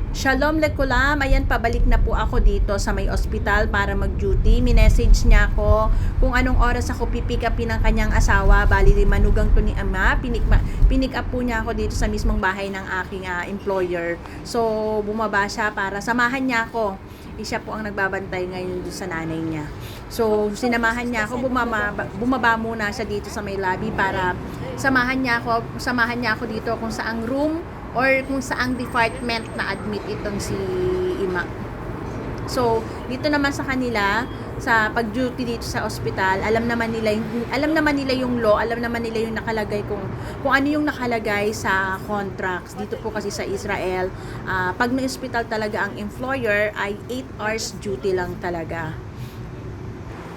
Shalom Lekulam, ayan pabalik na po ako dito sa may ospital para mag-duty. Minessage niya ako kung anong oras ako pipick upin ng kanyang asawa. Bali manugang to ni Ama. Pinick up po niya ako dito sa mismong bahay ng aking employer. So bumaba siya para samahan niya ako. Siya po ang nagbabantay ngayon sa nanay niya. So sinamahan niya ako, bumaba muna siya dito sa may lobby para samahan niya ako dito kung saang room or kung saang department na admit itong si Ima. So, dito naman sa kanila, sa pag-duty dito sa ospital, alam naman nila yung law, alam naman nila yung nakalagay kung ano yung nakalagay sa contracts. Dito po kasi sa Israel, pag na-ospital talaga ang employer ay 8 hours duty lang talaga.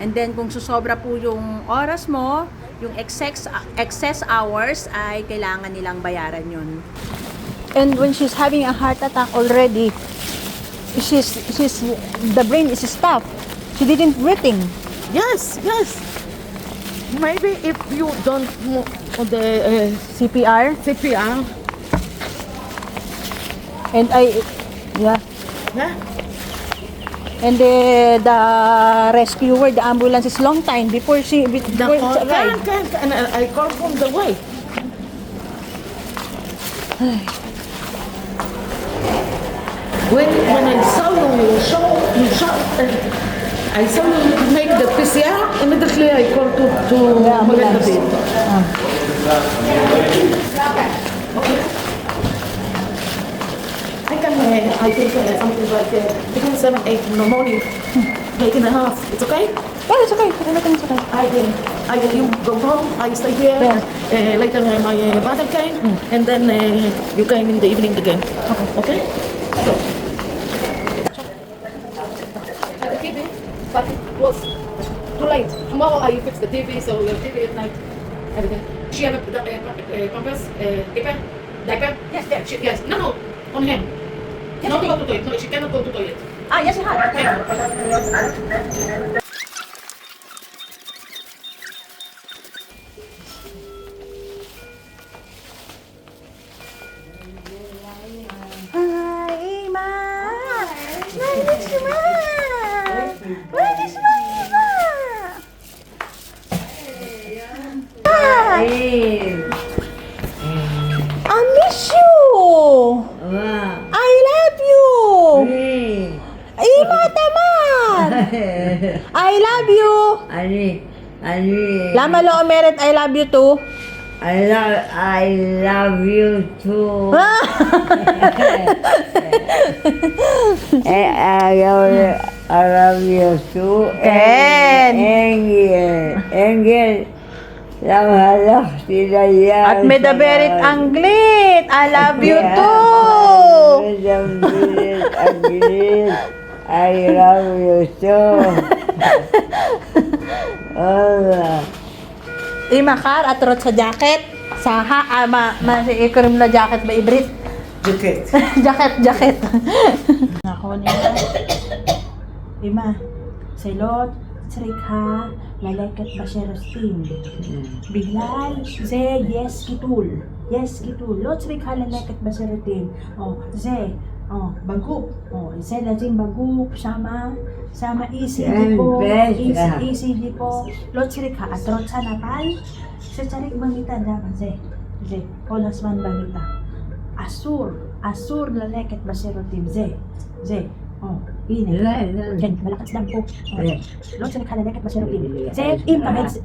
And then kung susobra po yung oras mo, yung excess hours ay kailangan nilang bayaran yun. And when she's having a heart attack already, the brain is stopped. She didn't breathing. Yes. Maybe if you don't know the CPR. CPR, And yeah, and the rescuer, the ambulance is long time before she arrived. and I call from the way. When I saw you I saw you make the PCR, immediately I called to The ambulance. I think something like between 7, 8 in the morning, 8:30. It's okay? Yeah, it's okay. Everything is okay. I you go home, I stay here. Yeah. Later my brother came, and then you came in the evening again. Okay? So. The TV, but it was too late. Tomorrow I fix the TV, so your TV at night, everything. She have a pampers, diaper? Yes. Yes. No, on him. Not go to toilet. No, she cannot go to toilet. Yes, you have. Hi, Ima. Where is Ima? Where is my Ima? Hi. I miss you. I love you. Ima Tamar. I love you. Lama lo omeret, I love you too. I love you too. I love you too. Engel, lamhalak sila yan. At medaberit anglit, I love you Yeah. too. I love you too. Oh, Imakar atrot sa jacket. Sa ikurim na jacket ba ibrit? Jacket. jacket. Ako niya. Ima, selot, srikha, laleket basherostin. Biglal, ze, yes, kitul. Yes, kitul. Lot srikha, laleket basherotin. Bagup. Ze, lazim bagup, sama ECD po. ECD po. Lot srikha, atrot sa napal. Sa charik bangita dapat, ze. Olas man bangita. Asur laleket basherotin. Ze. Ini. Ken, malakas lang po. Lot sa nakalagay ba siya rin? Ze, im kabit.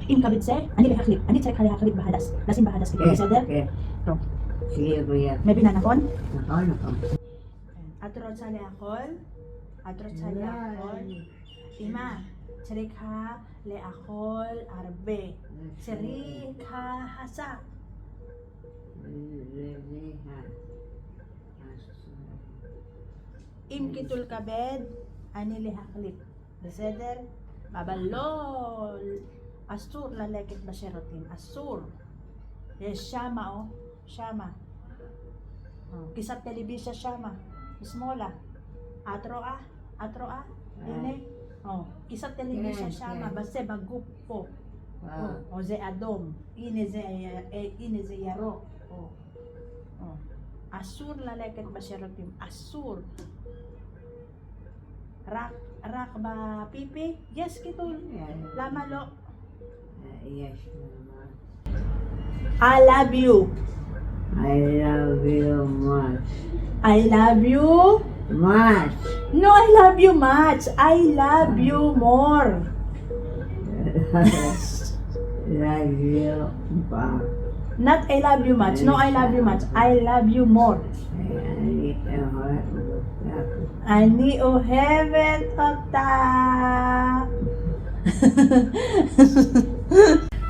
Im kabit se. Ani haklip. Ani sa haklip bahadas. Lasin bahadas kita sa der. To. sige kuya. May binanakon? Nakano. Atrot sa leakol. Ima, cerika leakol arbe. Cerika hasa. Im kitul kabed, ani lihaklip. Beseder, babalol. Asur lalekit basherotin. Asur. Yes, Shama. Kisat telebisya Shama. Ismola. Atro Ini. Kisat telebisya Shama. Base bagup po. O ze adom. Ini ze yaro. אסור ללכת בשירותים, אסור. רק בפיפי? יש קיטול. למה לא? יש ממש. I love you. I love you much. I love you. Much. No, I love you much. I love you more. Love you back. Not I love you much. No, I love you much. I love you more. אני אוהבת אותה.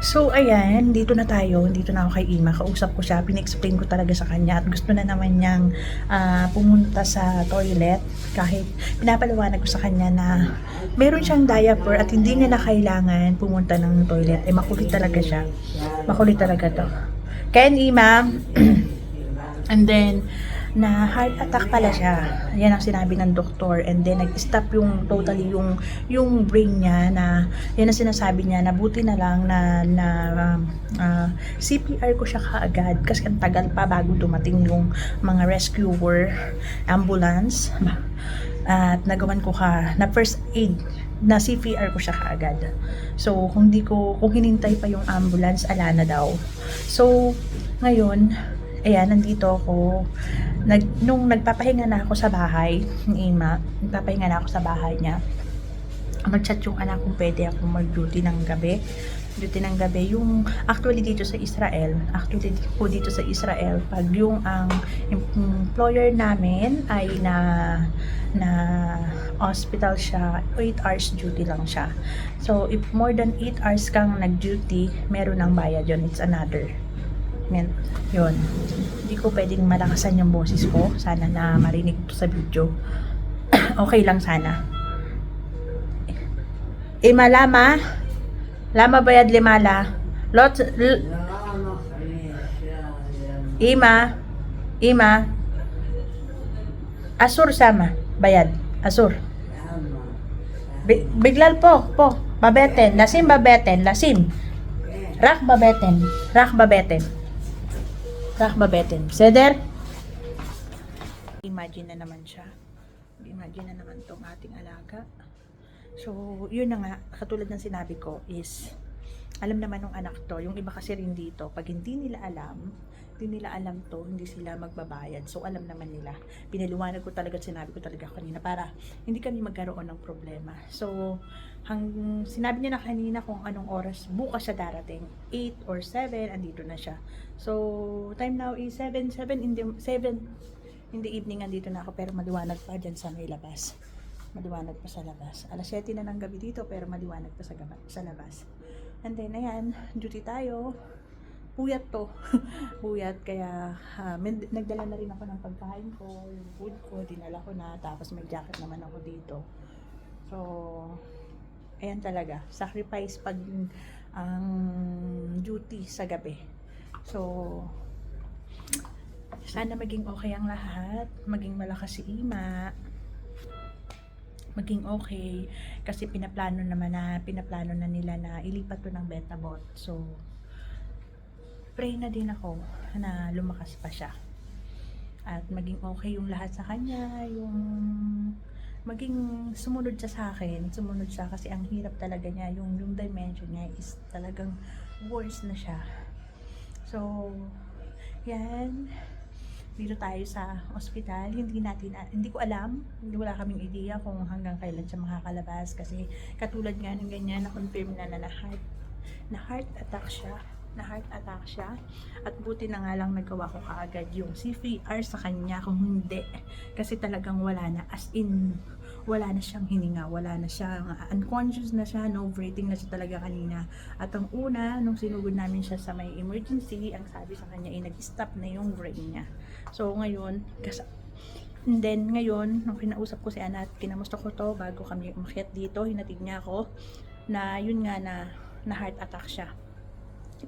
So, ayan, dito na tayo. Dito na ako kay Ima. Kausap ko siya. Pin-explain ko talaga sa kanya. At gusto na naman niyang pumunta sa toilet. Kahit pinapaliwanag ko sa kanya na meron siyang diaper at hindi niya na kailangan pumunta ng toilet. Eh, makulit talaga siya. Makulit talaga to. Kaya Ima, and then, na heart attack pala siya. Yan ang sinabi ng doktor, and then nag-stop yung totally yung brain niya, na yan ang sinasabi niya na buti na lang na CPR ko siya kaagad kasi ang tagal pa bago dumating yung mga rescuer ambulance, at nagawan ko na first aid, na CPR ko siya kaagad. So kung hinintay pa yung ambulance, ala na daw. So ngayon, ayan, nandito ako. Nung nagpapahinga na ako sa bahay ni Ima, nagpapahinga na ako sa bahay niya, nag-chat yung anak kung pwede ako mag-duty ng gabi. Duty ng gabi, yung actually dito sa Israel, pag yung ang employer namin ay na hospital siya, 8 hours duty lang siya. So, if more than 8 hours kang nag-duty, meron ng bayad yun. It's another. Yun. Hindi ko pwedeng malakasan yung boses ko. Sana na marinig ko sa video. Okay lang sana. Ima lama? Lama bayad limala? Ima? Asur sama? Bayad? Asur? Biglal po. Babeten. Lasim babeten. Lasim. Rak babeten. Seder? Imagine na naman siya. Imagine na naman tong ating alaga. So, yun na nga, katulad ng sinabi ko is, alam naman ng anak to, yung iba kasi rin dito, pag hindi nila alam to, hindi sila magbabayad. So, alam naman nila. Pinaliwanag ko talaga, sinabi ko talaga kanina para hindi kami magkaroon ng problema. So, sinabi niya na kanina kung anong oras bukas siya darating. 8 or 7, andito na siya. So, time now is 7 in the evening, andito na ako, pero maliwanag pa dyan sa may labas. Maliwanag pa sa labas. Alas 7 na ng gabi dito, pero maliwanag pa sa labas. And then, ayan, duty tayo. Puyat to. Puyat, kaya nagdala na rin ako ng pagkain ko, yung food ko, dinala ko na, tapos may jacket naman ako dito. So, ayan talaga, sacrifice pag ang duty sa gabi. So, sana maging okay ang lahat, maging malakas si Ima, maging okay, kasi pinaplano na nila na ilipat to ng Betabot. So, pray na din ako na lumakas pa siya at maging okay yung lahat sa kanya, yung maging sumunod siya sa akin, kasi ang hirap talaga niya, yung dimension niya is talagang worse na siya. So, yan, dito tayo sa ospital. Hindi ko alam, wala kaming idea kung hanggang kailan siya makakalabas, kasi katulad nga ng ganyan, na-confirm na heart attack siya, at buti na nga lang nagawa ko kaagad yung CPR sa kanya. Kung hindi, kasi talagang wala na, as in wala na siyang hininga, wala na siyang unconscious na siya, no breathing na siya talaga kanina. At ang una, nung sinugod namin siya sa may emergency, ang sabi sa kanya ay nag-stop na yung brain niya. So ngayon, and then ngayon, nung kinausap ko si Ana at kinamusta ko to bago kami umakyat dito, hinatid niya ako na yun nga na heart attack siya.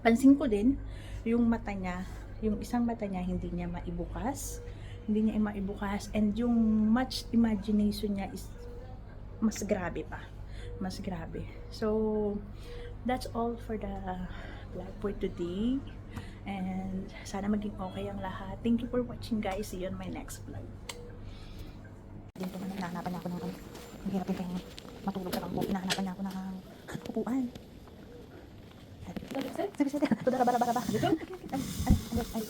Pansin ko din yung mata niya, yung isang mata niya hindi niya maibukas, and yung much imagination niya is mas grabe. So that's all for the vlog for today. And sana maging okay ang lahat. Thank you for watching guys. See you on my next vlog. Dito naman, hinahanapan niya ako ng ang hirap din kayong matulog sa bangko. Hinahanapan niya ako ng upuan. Sige, sige. Tudara, bara, bara, bara. Dito? Ay.